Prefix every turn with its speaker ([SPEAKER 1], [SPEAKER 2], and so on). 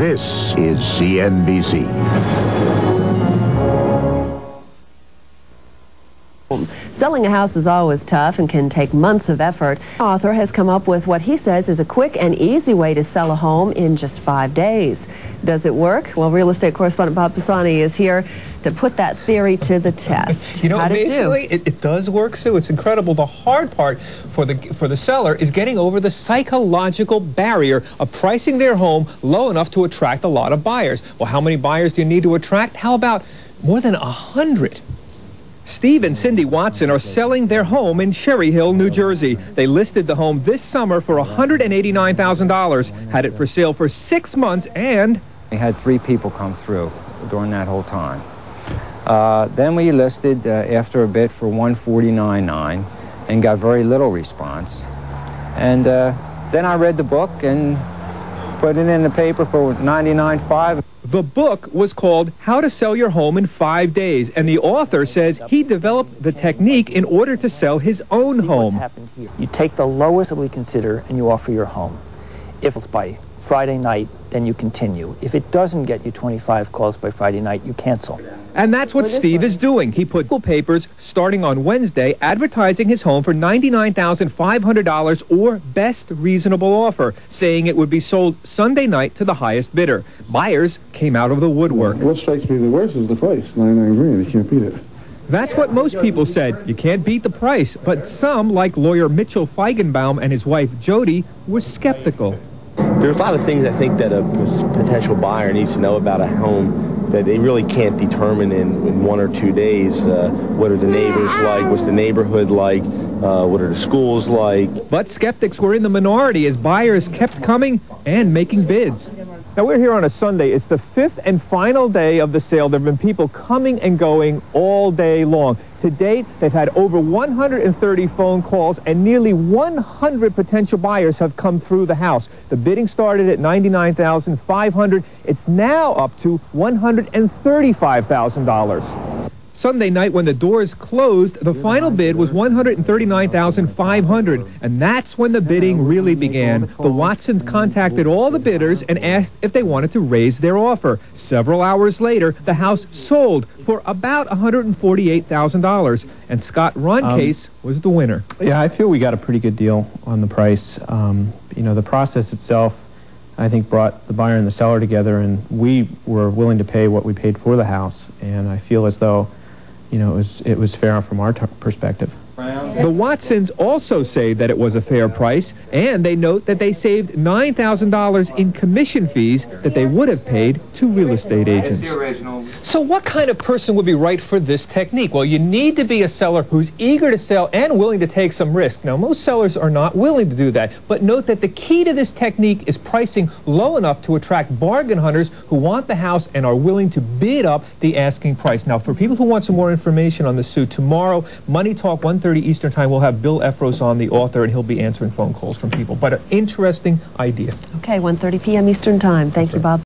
[SPEAKER 1] This is CNBC.
[SPEAKER 2] Selling a house is always tough and can take months of effort. The author has come up with what he says is a quick and easy way to sell a home in just 5 days. Does it work? Well, real estate correspondent Bob Pisani is here to put that theory to the test.
[SPEAKER 3] You know, amazingly, it does work, Sue. It's incredible. The hard part for the seller is getting over the psychological barrier of pricing their home low enough to attract a lot of buyers. Well, how many buyers do you need to attract? How about more than 100? Steve and Cindy Watson are selling their home in Cherry Hill, New Jersey. They listed the home this summer for $189,000, had it for sale for 6 months, and
[SPEAKER 4] we had 3 people come through during that whole time. Then we listed after a bit for $149,900 and got very little response. And then I read the book and put it in the paper for $99,500.
[SPEAKER 3] The book was called How to Sell Your Home in 5 Days, and the author says he developed the technique in order to sell his own home.
[SPEAKER 5] You take the lowest that we consider and you offer your home. If it's by Friday night, then you continue. If it doesn't get you 25 calls by Friday night, you cancel.
[SPEAKER 3] And that's what Steve is doing. He put papers starting on Wednesday advertising his home for $99,500 or best reasonable offer, saying it would be sold Sunday night to the highest bidder. Buyers came out of the woodwork.
[SPEAKER 6] What strikes me the worst is the price, $99 grand. You can't beat it.
[SPEAKER 3] That's what most people said. You can't beat the price. But some, like lawyer Mitchell Feigenbaum and his wife Jody, were skeptical.
[SPEAKER 7] There's a lot of things I think that a potential buyer needs to know about a home that they really can't determine in 1 or 2 days. What are the neighbors like? What's the neighborhood like? What are the schools like?
[SPEAKER 3] But skeptics were in the minority as buyers kept coming and making bids. Now, we're here on a Sunday. It's the 5th and final day of the sale. There have been people coming and going all day long. To date, they've had over 130 phone calls and nearly 100 potential buyers have come through the house. The bidding started at $99,500. It's now up to $135,000. Sunday night, when the doors closed, the final bid was $139,500, and that's when the bidding really began. The Watsons contacted all the bidders and asked if they wanted to raise their offer. Several hours later, the house sold for about $148,000, and Scott Roncase was the winner.
[SPEAKER 8] Yeah, I feel we got a pretty good deal on the price. You know, the process itself, I think, brought the buyer and the seller together, and we were willing to pay what we paid for the house, and I feel as though, you know, it was fair from our perspective.
[SPEAKER 3] The Watsons also say that it was a fair price, and they note that they saved $9,000 in commission fees that they would have paid to real estate agents. So what kind of person would be right for this technique? Well, you need to be a seller who's eager to sell and willing to take some risk. Now, most sellers are not willing to do that, but note that the key to this technique is pricing low enough to attract bargain hunters who want the house and are willing to bid up the asking price. Now, for people who want some more information on this, Sue, tomorrow, Money Talk, 1:30 Eastern Time, we'll have Bill Efros on, the author, and he'll be answering phone calls from people. But an interesting idea.
[SPEAKER 2] Okay, 1:30 p.m. Eastern Time. Thank you, Bob.